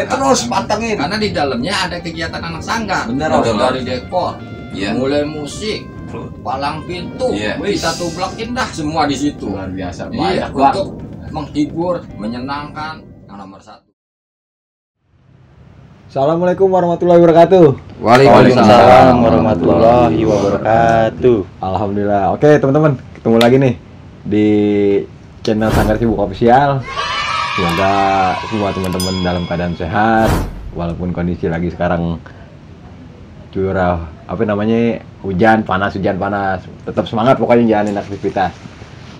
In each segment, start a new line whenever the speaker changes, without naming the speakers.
terus pantengin.
Karena di dalamnya ada kegiatan anak sanggar.
Bener,
dari dekor, mulai musik, palang pintu, kita tublakin dah semua di situ.
Luar biasa.
Iya, untuk menghibur, menyenangkan, yang nomor satu.
Assalamualaikum warahmatullahi wabarakatuh.
Waalaikumsalam warahmatullahi wabarakatuh.
Alhamdulillah. Oke teman-teman, ketemu lagi nih di channel Sanggar Sibuk Official. Semoga semua teman-teman dalam keadaan sehat, walaupun kondisi lagi sekarang curah hujan panas, tetap semangat pokoknya jalanin aktivitas.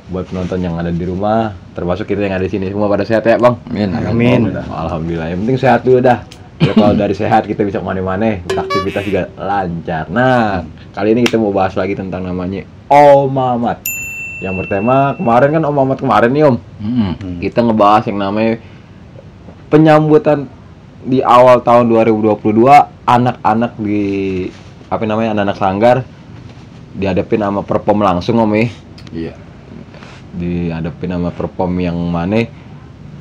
Buat penonton yang ada di rumah, termasuk kita yang ada di sini, semua pada sehat ya bang.
Amin.
Alhamdulillah. Yang penting sehat dulu dah. Ya, kalau dari sehat kita bisa kemana-mana, aktivitas juga lancar. Nah, kali ini kita mau bahas lagi tentang namanya Om Mamat. Yang bertema kemarin kan Om Mamat kemarin nih Om. Kita ngebahas yang namanya penyambutan di awal tahun 2022 anak-anak di anak-anak sanggar dihadapin sama perform langsung Om ya.
Iya.
Dihadapin sama perform yang mana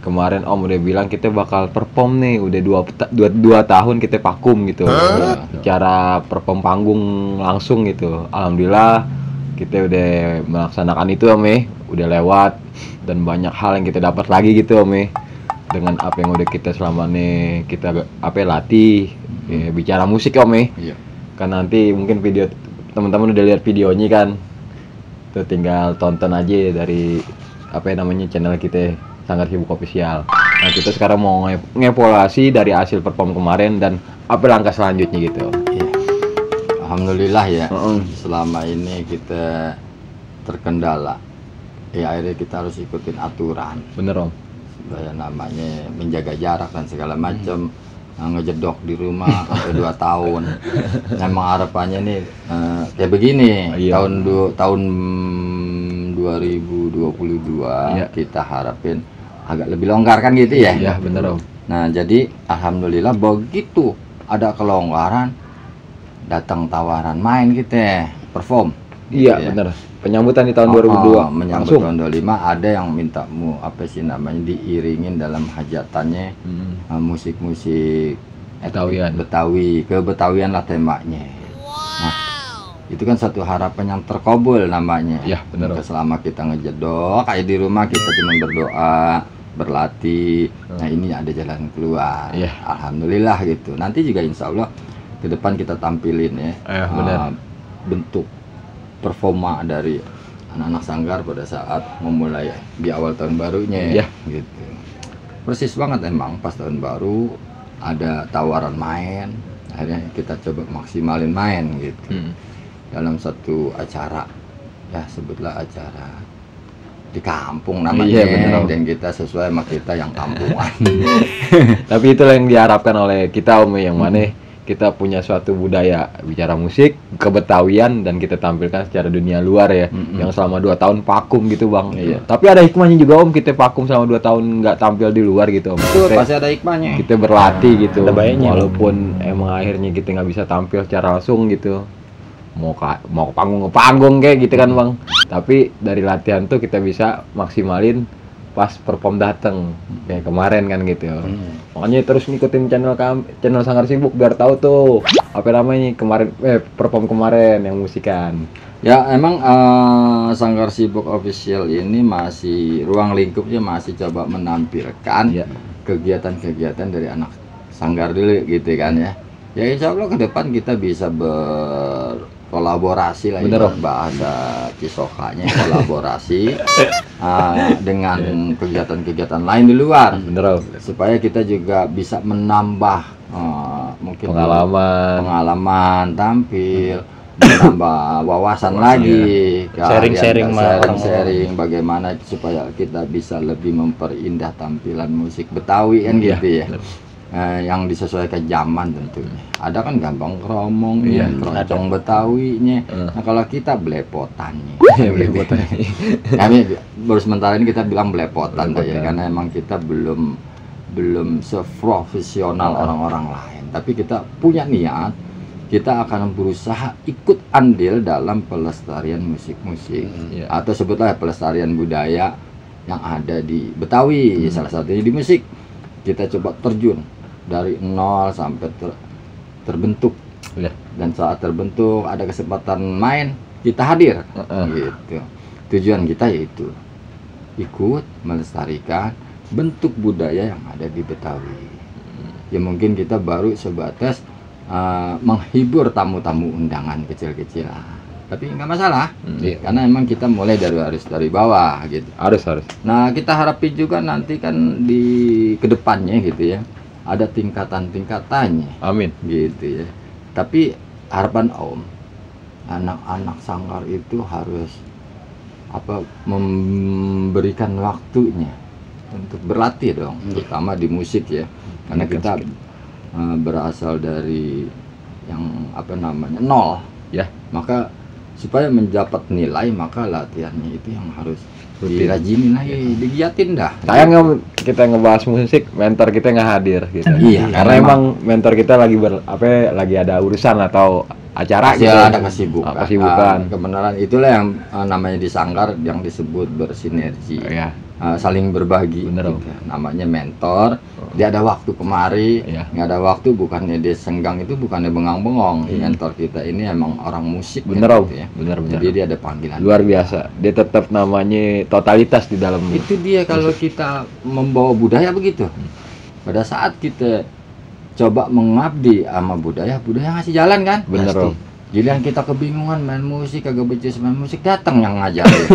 kemarin Om udah bilang kita bakal perform nih, udah dua tahun kita vakum gitu. Cara perform panggung langsung gitu. Alhamdulillah kita udah melaksanakan itu Om ya. Udah lewat dan banyak hal yang kita dapat lagi gitu Om ya. Dengan apa yang udah kita selama nih kita latih ya, bicara musik Om ya.
Iya.
Kan nanti mungkin video teman-teman udah lihat videonya kan. Tuh tinggal tonton aja dari channel kita Sanggar Sibuk Official. Nah kita sekarang mau ngevaluasi dari hasil perform kemarin dan apa langkah selanjutnya gitu.
Iya. Alhamdulillah ya. Selama ini kita terkendala. Ya akhirnya kita harus ikutin aturan.
Bener Om.
Supaya namanya menjaga jarak dan segala macam. Ngejedok di rumah sampai 2 tahun. Memang harapannya nih kayak begini. Tahun 2022 kita harapin agak lebih longgar kan gitu ya.
Iya bener Om.
Nah jadi alhamdulillah begitu ada kelonggaran datang tawaran main kita perform.
Iya
gitu ya.
bener. Penyambutan di tahun 2002
menyambut tahun 25 ada yang minta diiringin dalam hajatannya musik-musik Betawi, kebetawian lah temanya. Nah itu kan satu harapan yang terkabul namanya.
Iya benar.
Selama kita ngejedok kayak di rumah kita cuma berdoa, berlatih. Nah ini ada jalan keluar.
Iya.
Alhamdulillah gitu. Nanti juga insya Allah ke depan kita tampilin ya.
Benar.
Bentuk performa dari anak-anak sanggar pada saat memulai di awal tahun barunya.
Iya.
Gitu. Persis banget emang pas tahun baru ada tawaran main. Akhirnya kita coba maksimalin main gitu. Dalam satu acara, ya sebutlah acara di kampung namanya, dan kita sesuai sama kita yang kampungan.
Tapi itulah yang diharapkan oleh kita Om yang mana kita punya suatu budaya bicara musik kebetawian dan kita tampilkan secara dunia luar ya. Yang selama 2 tahun vakum gitu Bang. Iya. Tapi ada hikmahnya juga Om, kita vakum selama 2 tahun nggak tampil di luar gitu Om.
Betul, pasti ada hikmahnya.
Kita berlatih gitu.
Walaupun
emang akhirnya kita nggak bisa tampil secara langsung gitu. Mau ke panggung kayak gitu kan Bang. Tapi dari latihan tuh kita bisa maksimalin pas perform dateng kayak kemarin kan gitu. Makanya terus ngikutin channel Sanggar Sibuk biar tahu tuh kemarin perform kemarin yang musikan.
Ya emang Sanggar Sibuk Official ini masih ruang lingkupnya masih coba menampilkan kegiatan-kegiatan dari anak sanggar dulu gitu kan ya. Ya insya Allah ke depan kita bisa berkolaborasi lah, bahasa Cisokanya kolaborasi dengan kegiatan-kegiatan lain di luar. Supaya kita juga bisa menambah mungkin pengalaman tampil, menambah wawasan lagi, sharing bagaimana supaya kita bisa lebih memperindah tampilan musik Betawi kan gitu ya. Yang disesuaikan zaman tentunya. Ada kan gampang kromong, keroncong Betawinya. Nah kalau kita belepotannya. Kami baru sementara ini kita bilang belepotan aja, karena emang kita belum seprofesional orang-orang lain. Tapi kita punya niat, kita akan berusaha ikut andil dalam pelestarian musik-musik atau sebutlah pelestarian budaya yang ada di Betawi. Salah satunya di musik. Kita coba terjun dari nol sampai terbentuk.
Iya.
Dan saat terbentuk ada kesempatan main, kita hadir. Gitu. Tujuan kita yaitu ikut melestarikan bentuk budaya yang ada di Betawi. Ya mungkin kita baru sebatas menghibur tamu-tamu undangan kecil-kecilan, tapi nggak masalah. Karena emang kita mulai dari bawah gitu.
Harus.
Nah, kita harapin juga nanti kan di kedepannya gitu ya, ada tingkatan-tingkatannya.
Amin.
Gitu ya. Tapi harapan Om, anak-anak sanggar itu harus memberikan waktunya untuk berlatih dong, terutama di musik ya. Karena kita berasal dari yang nol
ya.
Maka supaya mendapat nilai, maka latihannya itu yang harus dirajinin lagi, digiatin dah.
Sayang kita ngebahas musik, mentor kita nggak hadir gitu.
Iya,
karena emang mentor kita lagi lagi ada urusan atau acara gitu.
Ada kesibukan.
Kebenaran
itulah yang namanya di sanggar yang disebut bersinergi.
Ya.
Saling berbagi.
Bener,
gitu. Namanya mentor. Dia ada waktu kemari, nggak ada waktu, bukannya dia senggang, itu bukannya bengang-bengong. Mentor kita ini emang orang musik.
Bener,
kan,
Om.
gitu ya.
Bener.
Jadi dia ada panggilan.
Luar biasa. Dia tetap namanya totalitas di dalam.
Itu dia kalau kita membawa budaya begitu. Pada saat kita coba mengabdi sama budaya ngasih jalan kan.
Bener, Om.
Jadi yang kita kebingungan main musik, kagak becus main musik, datang yang ngajarin.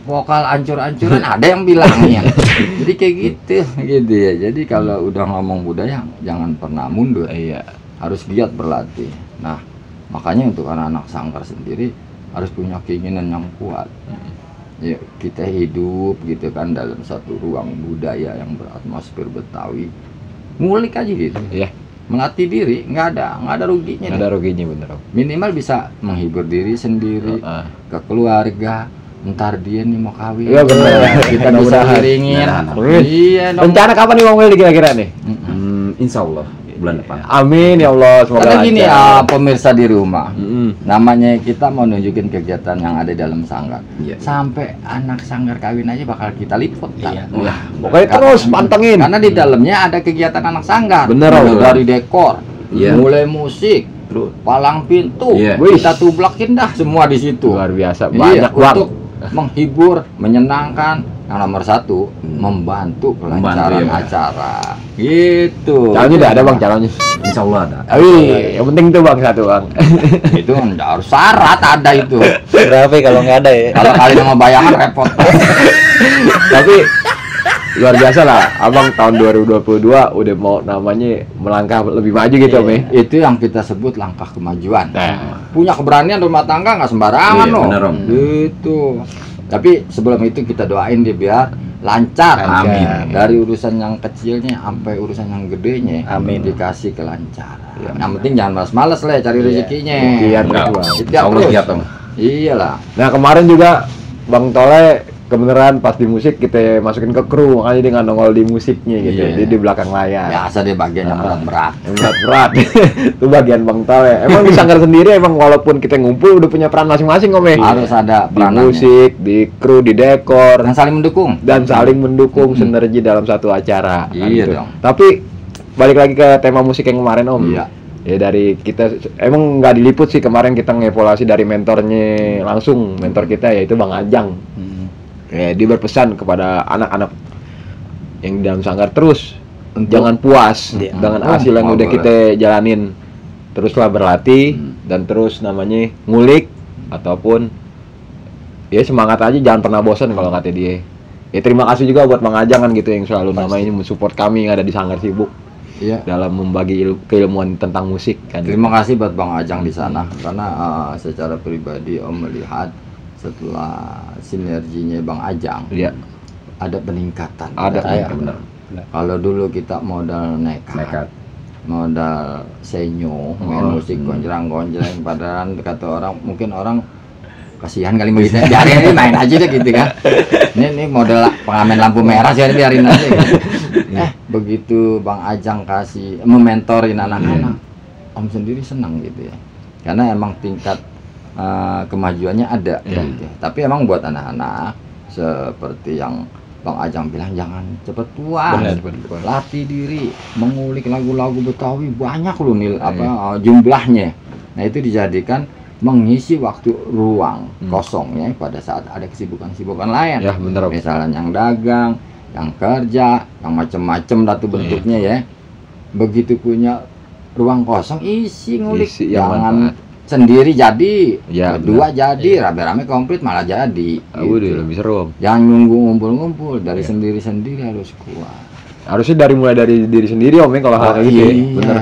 Vokal ancur-ancuran ada yang bilangnya. Jadi kayak gitu ya. Jadi kalau udah ngomong budaya jangan pernah mundur.
Iya.
Harus giat berlatih. Nah, makanya untuk anak-anak sanggar sendiri harus punya keinginan yang kuat. Ya, kita hidup gitu kan dalam satu ruang budaya yang beratmosfer Betawi. Ngulik aja gitu.
Iya.
Melatih diri nggak ada ruginya.
Nggak ada ruginya, bener.
Minimal bisa menghibur diri sendiri, ke keluarga. Ntar dia nih mau kawin.
Iya benar.
Kita bisa iringin. Iya dong.
Rencana kapan nih Bang Willy kira-kira nih?
Insya Allah bulan depan.
Amin ya Allah, semoga
Karena gini
lancar.
pemirsa di rumah, namanya kita mau nunjukin kegiatan yang ada dalam sanggar. Sampai anak sanggar kawin aja bakal kita liput.
Wah, pokoknya terus pantengin.
Karena di dalamnya ada kegiatan anak sanggar.
Bener,
mulai
bener.
dari dekor,
Iya.
mulai musik, palang pintu,
Iya.
kita tublakin dah semua di situ.
Luar biasa,
Iya,
banyak Bang.
untuk menghibur, menyenangkan. Yang nomor satu, membantu kelancaran
Membantu, ya.
acara. Gitu.
Calonnya udah ada Bang, calonnya.
Insya Allah ada.
Yang penting tuh Bang satu Bang.
Itu nggak harus syarat ada itu.
Berapa kalau nggak ada ya?
Kalau kalian sama bayangan repot.
Tapi luar biasa lah, Abang tahun 2022 udah mau namanya melangkah lebih maju gitu, Om.
Itu yang kita sebut langkah kemajuan.
Nah.
Punya keberanian rumah tangga nggak sembarangan
Iya,
loh.
bener, Om.
Gitu. Tapi sebelum itu kita doain dia biar lancar.
Amin.
Dari urusan yang kecilnya sampai urusan yang gedenya.
Amin.
Dikasih kelancaran. Yang penting jangan malas-malas lah cari rezekinya.
Biar
Enggak.
berjuang.
Setiap
Allah
terus.
giat, Om.
Iyalah.
Nah kemarin juga Bang Tole kebenaran pas di musik kita masukin ke kru, makanya dia nggak nongol di musiknya gitu.
Iya.
Dia di belakang layar.
Biasa dia bagian yang berat-berat.
Yang berat-berat. Itu bagian Bang Tole. Emang di sanggar sendiri emang walaupun kita ngumpul udah punya peran masing-masing, Om.
Harus ada
Di
peranannya.
musik, di kru, di dekor,
Dan saling mendukung.
dan saling mendukung sinergi dalam satu acara. Kan
Iya
gitu.
dong.
Tapi balik lagi ke tema musik yang kemarin, Om.
Iya.
Ya dari kita emang nggak diliput sih kemarin, kita ngevaluasi dari mentornya langsung, mentor kita yaitu Bang Ajang. Dia berpesan kepada anak-anak yang di dalam sanggar terus jangan puas dengan hasil yang udah kita jalanin, teruslah berlatih dan terus namanya ngulik ataupun ya semangat aja, jangan pernah bosan kalau kata dia. Ya terima kasih juga buat Bang Ajang kan gitu yang selalu namanya mensupport kami yang ada di Sanggar Sibuk.
Iya.
Dalam membagi keilmuan tentang musik kan.
Terima kasih buat Bang Ajang di sana karena secara pribadi Om melihat setelah sinerginya Bang Ajang
Iya.
ada peningkatan.
Ada
ya,
benar.
Kalau dulu kita modal nekat. Modal senyo, main musik gonjreng-gonjreng, padahal kata orang, mungkin orang kasihan kali begitu, biarin main aja deh gitu kan. Ini model pengamen lampu merah sih, biarin aja gitu. Begitu Bang Ajang kasih mementorin anak-anak, Om sendiri senang gitu ya, karena emang tingkat kemajuannya ada gitu. Tapi emang buat anak-anak seperti yang Bang Ajang bilang jangan cepet tua,
Benar.
latih diri, mengulik lagu-lagu Betawi banyak loh nih jumlahnya. Nah itu dijadikan mengisi waktu ruang kosongnya pada saat ada kesibukan-kesibukan lain.
Ya, bener, Om.
Misalnya yang dagang, yang kerja, yang macem-macem datu bentuknya ya. Begitu punya ruang kosong isi ngulik,
Isi yang
jangan
manfaat.
sendiri jadi,
Ya,
berdua jadi, rame-rame komplit malah jadi.
Udah lebih seru, Om.
Jangan nunggu ngumpul-ngumpul, dari sendiri-sendiri harus kuat.
Harusnya mulai dari diri sendiri, Om, ya, kalau hal kayak gitu. Ya.
Iya.
Bener.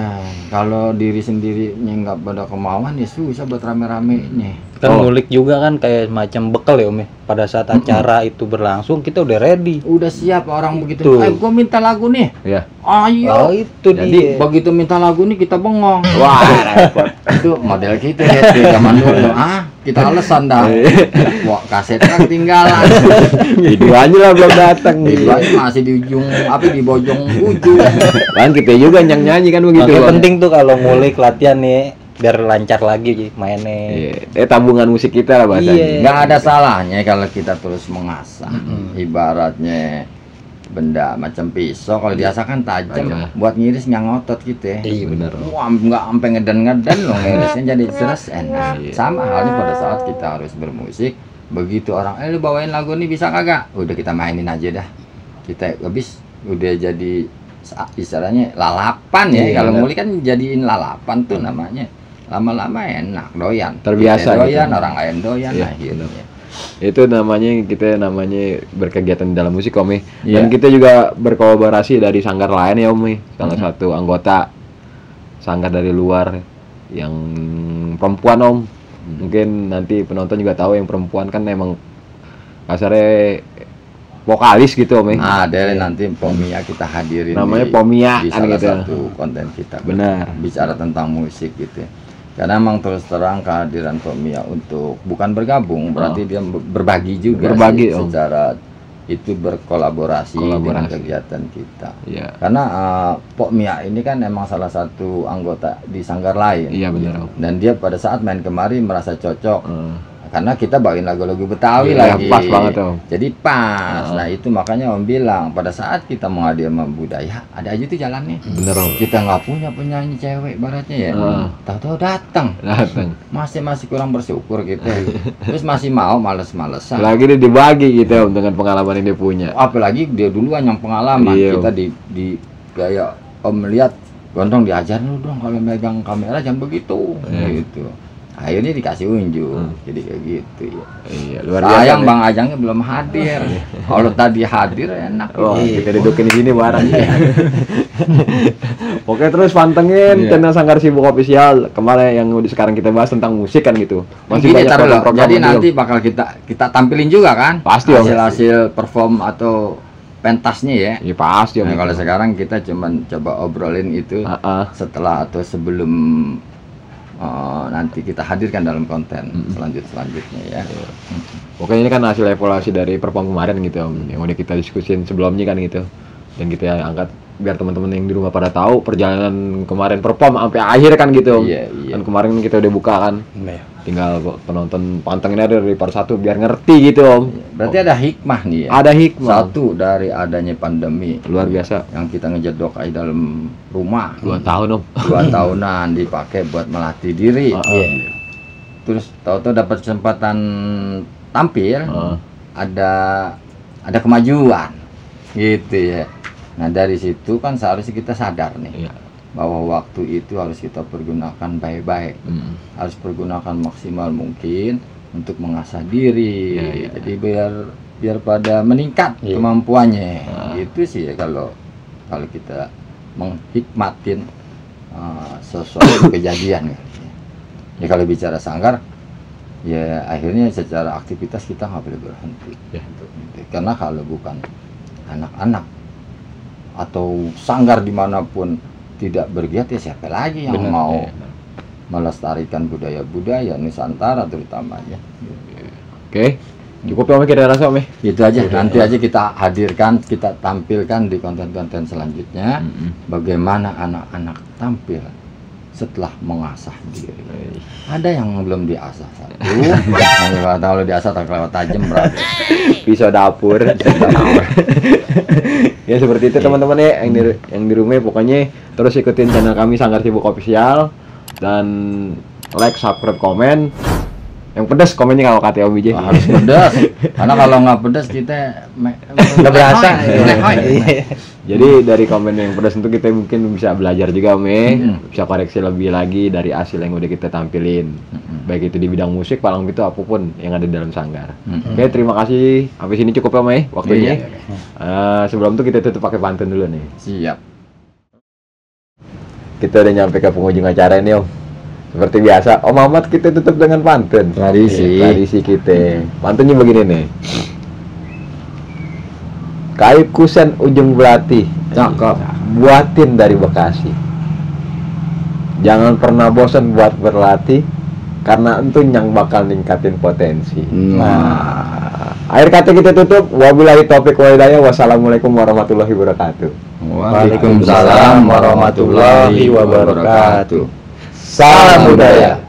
Kalau diri sendirinya nggak pada kemauan ya susah buat rame-ramenya.
Kan ngulik juga kan kayak macam bekal ya Om ya. Pada saat acara itu berlangsung kita udah ready.
Udah siap orang begitu.
Tuh.
Gua minta lagu nih.
Ya.
Ayo.
Oh itu
Jadi
dia.
begitu minta lagu nih kita bengong.
Wah, repot.
Itu model kita ya di zaman dulu. Kita alasan dah. Wah, kasetnya ketinggalan.
Itu aja lah belum datang.
Itu aja masih di ujung di bojong ujung.
Kan kita juga yang nyanyi kan begitu.
Makanya
Bang.
penting tuh kalau ngulik latihan nih biar lancar lagi mainnya.
Iya. Tabungan musik kita lah bahasanya.
Iya.
Nggak ada salahnya kalau kita terus mengasah. Ibaratnya benda macam pisau kalau diasah kan tajam,
Tajam.
buat ngiris nggak ngotot gitu ya.
Iya
benar.
Wah, nggak sampai ngeden-ngeden loh ngirisnya jadi jelas enak.
Iya.
Sama halnya pada saat kita harus bermusik, begitu orang, lu bawain lagu nih bisa kagak? Udah kita mainin aja dah. Kita habis udah jadi istilahnya lalapan ya.
Iya,
Kalau
benar.
ngulik kan jadiin lalapan tuh namanya. Lama-lama enak, doyan.
Terbiasa
Kita doyan,
gitu.
orang lain doyan,
Iya,
akhirnya.
Itu kita namanya berkegiatan di dalam musik, Om. Ya. Dan
Iya.
kita juga berkolaborasi dari sanggar lain ya, Om. Ya. Salah satu anggota sanggar dari luar yang perempuan, Om. Mungkin nanti penonton juga tahu yang perempuan kan emang kasarnya vokalis gitu, Om. Ya.
Nah, dari nanti Pomia kita hadirin.
Namanya
di-
Pomia,
di
kan
salah
gitu.
satu konten kita.
Benar.
Bicara tentang musik gitu. Ya. Karena emang terus terang kehadiran Pomia untuk bukan bergabung, berarti dia berbagi juga
Berbagi,
sih,
Om.
secara itu berkolaborasi dengan
Kolaborasi.
kegiatan kita.
Iya.
Karena Pomia ini kan emang salah satu anggota di sanggar lain.
Iya, benar, Om.
Dan dia pada saat main kemari merasa cocok.
Hmm.
Karena kita bawain lagu-lagu Betawi
Iya,
lagi.
pas banget, Om.
Jadi pas. Nah itu makanya Om bilang pada saat kita menghadir sama budaya ada aja tuh jalannya.
Bener, Om.
Kita nggak punya penyanyi cewek baratnya ya. Tahu-tahu datang.
Datang.
Masih kurang bersyukur gitu. Terus masih mau males-malesan.
Lagi dia dibagi gitu, Om, dengan pengalaman yang dia punya.
Apalagi dia duluan yang pengalaman.
Iya,
Kita di kayak Om lihat Gondong diajarin lu dong kalau megang kamera jangan begitu. Gitu. Akhirnya dikasih unjuk, jadi kayak gitu ya.
Iya, luar biasa.
Sayang
nih.
Bang Ajangnya belum hadir. Kalau tadi hadir enak.
Oh,
ini.
kita dudukin di sini bareng. Oke, terus pantengin channel Sanggar Sibuk Official. Kemarin yang sekarang kita bahas tentang musik kan gitu.
Gini, taruh loh.
program-program
Jadi
lagi,
nanti
Om.
bakal kita tampilin juga kan?
Pasti, Om.
hasil perform atau pentasnya ya.
Iya pasti, Om.
Nah, kalau sekarang kita cuman coba obrolin itu setelah atau sebelum nanti kita hadirkan dalam konten selanjutnya ya.
Oke, ini kan hasil evaluasi dari perform kemarin gitu, Om. Yang udah kita diskusin sebelumnya kan gitu. Dan kita angkat biar teman-teman yang di rumah pada tahu perjalanan kemarin perform sampai akhir kan gitu, Om.
Iya.
Kan kemarin kita udah buka kan.
Iya.
Tinggal penonton pantengin aja dari part 1 biar ngerti gitu, Om.
Berarti ada hikmah nih ya.
Ada hikmah.
Satu dari adanya pandemi
Luar biasa.
yang kita ngejedok aja dalam rumah
2 tahun, Om.
2 tahunan dipakai buat melatih diri. Terus tahu-tahu dapat kesempatan tampil, ada kemajuan gitu ya. Nah dari situ kan seharusnya kita sadar nih
Iya.
bahwa waktu itu harus kita pergunakan baik-baik, harus pergunakan maksimal mungkin untuk mengasah diri.
Iya.
Jadi biar pada meningkat kemampuannya. Itu sih ya kalau kita menghikmatin sesuatu kejadian. Ya kalau bicara sanggar, ya akhirnya secara aktivitas kita nggak boleh berhenti. Karena kalau bukan anak-anak atau sanggar dimanapun tidak bergiat, ya siapa lagi yang mau melestarikan budaya-budaya Nusantara terutamanya.
Oke. Cukup ya, Om, kita rasa, Om.
Itu aja. Nanti aja kita hadirkan, kita tampilkan di konten-konten selanjutnya bagaimana anak-anak tampil setelah mengasah diri. Ada yang belum diasah satu, nah, kalau diasah tak lewat tajam berarti.
Pisau dapur. Ya seperti itu teman-teman ya yang di rumah, pokoknya terus ikutin channel kami Sanggar Sibuk Official dan like, subscribe, komen. Yang pedas komennya kalau kata Om Wijay.
Harus pedas, karena kalau nggak pedas kita
Nggak berasa.
Jadi dari komen yang pedas itu kita mungkin bisa belajar juga Om ya. Bisa koreksi lebih lagi dari hasil yang udah kita tampilin. Baik itu di bidang musik, palang itu apapun yang ada di dalam Sanggar. Oke, terima kasih. Sampai sini cukup ya Om ya waktunya. Sebelum itu kita tutup pakai pantun dulu nih.
Siap.
Kita udah nyampe ke penghujung acara ini Om. Seperti biasa, Om Ahmad kita tutup dengan pantun. Tradisi kita. Pantunnya begini nih. Kayu kusen ujung belati,
Cakep.
buatin dari Bekasi. Jangan pernah bosan buat berlatih, karena entu yang bakal ningkatin potensi. Akhir kata kita tutup. Wabillahi taufiq wal hidayah. Wassalamualaikum warahmatullahi wabarakatuh.
Waalaikumsalam warahmatullahi wabarakatuh.
Salam budaya.